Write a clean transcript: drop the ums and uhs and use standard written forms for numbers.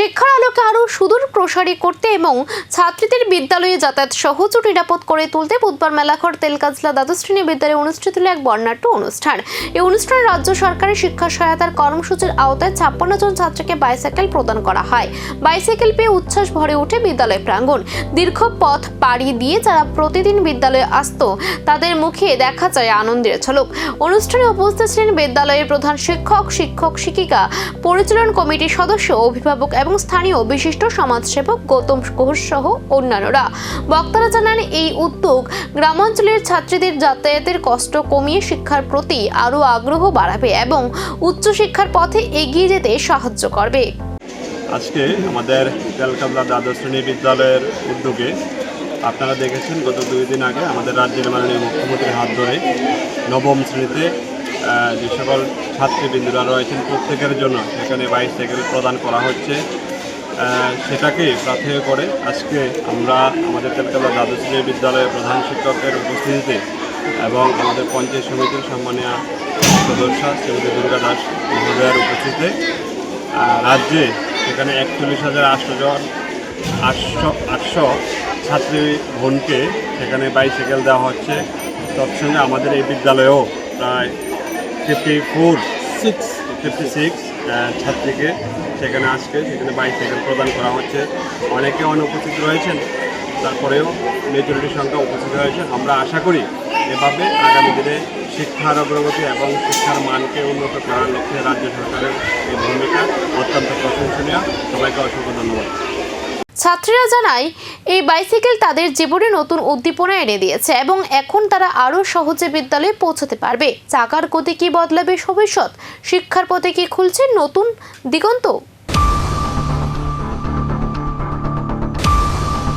শিক্ষার আলোকে আরও সুদূর প্রসারী করতে এবং ছাত্রীদের বিদ্যালয়ে যাতায়াত সহজ ও নিরাপদ করে তুলতে বুধবার মেলাঘর তেলকাজলা দ্বাদশ শ্রেণী বিদ্যালয়ে অনুষ্ঠিত হল এক বর্ণাঢ্য অনুষ্ঠান। এই অনুষ্ঠানে রাজ্য সরকারের শিক্ষা সহায়তার কর্মসূচির আওতায় ৫৬ জন ছাত্রীকে বাইসাইকেল প্রদান করা হয়। বাইসাইকেল পেয়ে উচ্ছ্বাস ভরে ওঠে বিদ্যালয় প্রাঙ্গণ। দীর্ঘ পথ পাড়ি দিয়ে যারা প্রতিদিন বিদ্যালয়ে আসতো তাদের মুখে দেখা যায় আনন্দের ঝলক। অনুষ্ঠানে উপস্থিত ছিলেন বিদ্যালয়ের প্রধান শিক্ষক, শিক্ষিকা, পরিচালন কমিটির সদস্য, অভিভাবক এবং স্থানীয় বিশিষ্ট সমাজসেবক গৌতম ঘোষ সহ অন্যান্যরা। বক্তারা জানান, এই উদ্যোগ গ্রামাঞ্চলের ছাত্রীদের যাতায়াতের কষ্ট কমিয়ে শিক্ষার প্রতি আরও আগ্রহ বাড়াবে এবং উচ্চশিক্ষার পথে এগিয়ে যেতে সাহায্য করবে। আজকে আমাদের তেলকাজলা দ্বাদশ শ্রেণী বিদ্যালয়ের উদ্যোগে আপনারা দেখেছেন গত 2 দিন আগে আমাদের রাজ্যের মাননীয় মুখ্যমন্ত্রীর হাত ধরে নবম শ্রেণীতে যে সকল ছাত্রীবৃন্দরা রয়েছেন প্রত্যেকের জন্য সেখানে বাইসাইকেল প্রদান করা হচ্ছে। সেটাকে প্রাথমিক করে আজকে আমরা আমাদের তেলকাজলা দ্বাদশ শ্রেণী বিদ্যালয়ের প্রধান শিক্ষকের উপস্থিতিতে এবং আমাদের পঞ্চায়েত সমিতির সম্মানীয় সদস্য শ্রীমতী দুর্গা দাস মহোদয়ের উপস্থিতিতে রাজ্যে সেখানে ৪১,৮০০ ছাত্রী বোনকে সেখানে বাইসাইকেল দেওয়া হচ্ছে। তৎসঙ্গে আমাদের এই বিদ্যালয়েও প্রায় 56 ছাত্রীকে সেখানে বাইসাইকেল প্রদান করা হচ্ছে। অনেকে অনুপস্থিত রয়েছেন, তারপরেও মেজরিটির সংখ্যা উপস্থিত হয়েছে। আমরা আশা করি এভাবে আগামী দিনে শিক্ষার অগ্রগতি এবং শিক্ষার মানকে উন্নত করার লক্ষ্যে রাজ্য সরকারের এই ভূমিকা অত্যন্ত প্রশংসনীয়। সবাইকে অসংখ্য ধন্যবাদ। ছাত্রীরা জানায়, এই বাইসাইকেল তাদের জীবনে নতুন উদ্দীপনা এনে দিয়েছে এবং এখন তারা আরও সহজে বিদ্যালয়ে পৌঁছতে পারবে। চাকার গতি কি বদলাবে ভবিষ্যৎ, শিক্ষার পথে কি খুলছে নতুন দিগন্ত।